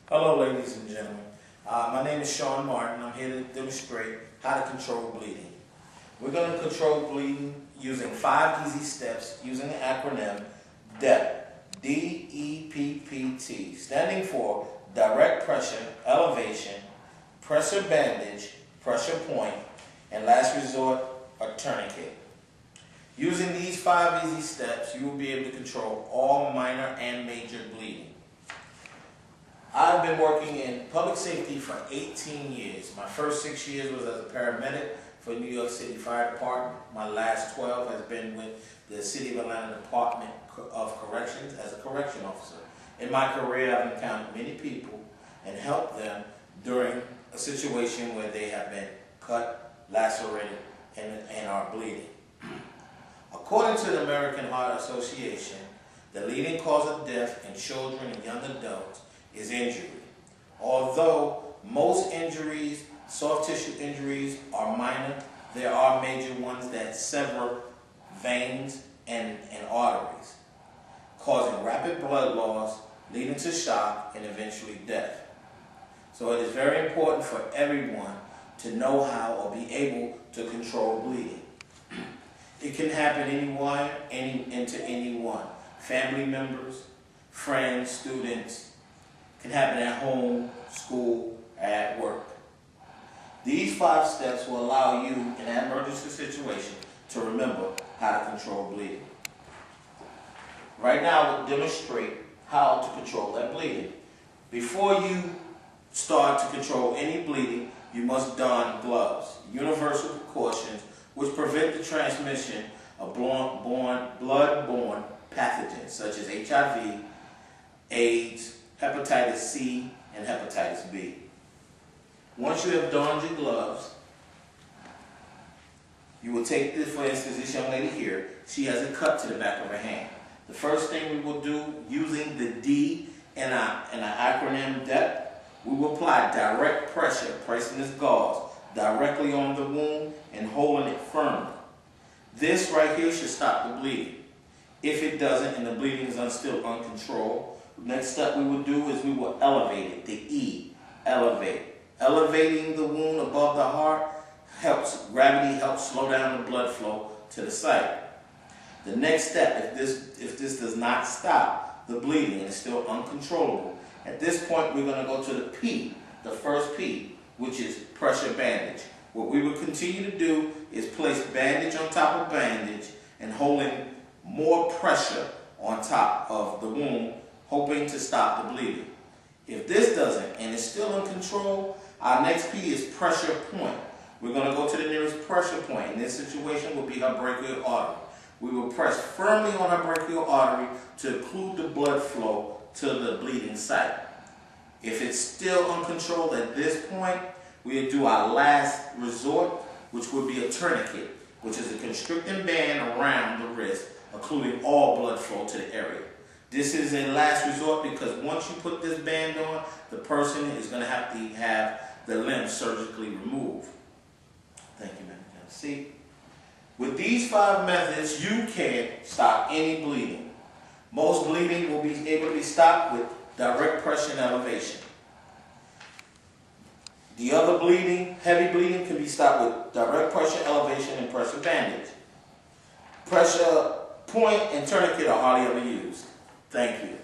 Hello, ladies and gentlemen. My name is Sean Martin. I'm here to demonstrate how to control bleeding. We're going to control bleeding using 5 easy steps using the acronym D.E.P.P.T, D-E.P.P.T, standing for direct pressure, elevation, pressure bandage, pressure point, and last resort, a tourniquet. Using these 5 easy steps, you will be able to control all minor and major bleeding. I've been working in public safety for 18 years. My first 6 years was as a paramedic for New York City Fire Department. My last 12 has been with the City of Atlanta Department of Corrections as a correction officer. In my career, I've encountered many people and helped them during a situation where they have been cut, lacerated, and are bleeding. According to the American Heart Association, the leading cause of death in children and young adults is injury. Although most injuries, soft tissue injuries, are minor, there are major ones that sever veins and arteries, causing rapid blood loss, leading to shock and eventually death. So it is very important for everyone to know how or be able to control bleeding. It can happen to anyone. Family members, friends, students. It can happen at home, school, at work. These 5 steps will allow you in an emergency situation to remember how to control bleeding. Right now, we'll demonstrate how to control that bleeding. Before you start to control any bleeding, you must don gloves, universal precautions which prevent the transmission of blood-borne pathogens such as HIV, AIDS, hepatitis C, and hepatitis B. Once you have donned your gloves, you will take this, for instance, this young lady here. She has a cut to the back of her hand. The first thing we will do, using the D in our acronym D.E.P.P.T, we will apply direct pressure, placing this gauze directly on the wound and holding it firmly. This right here should stop the bleeding. If it doesn't and the bleeding is still uncontrolled, next step we will do is we will elevate it, the E, elevate. Elevating the wound above the heart gravity helps slow down the blood flow to the site. The next step, if this does not stop the bleeding and it's still uncontrollable, at this point we're going to go to the P, the first P, which is pressure bandage. What we will continue to do is place bandage on top of bandage and holding more pressure on top of the wound, hoping to stop the bleeding. If this doesn't and it's still uncontrolled, our next P is pressure point. We're going to go to the nearest pressure point. In this situation will be her brachial artery. We will press firmly on her brachial artery to occlude the blood flow to the bleeding site. If it's still uncontrolled at this point, we'll do our last resort, which would be a tourniquet, which is a constricting band around the wrist, occluding all blood flow to the area. This is a last resort because once you put this band on, the person is going to have the limb surgically removed. Thank you, man. See, with these 5 methods, you can stop any bleeding. Most bleeding will be able to be stopped with direct pressure and elevation. The other bleeding, heavy bleeding, can be stopped with direct pressure, elevation, and pressure bandage. Pressure point and tourniquet are hardly ever used. Thank you.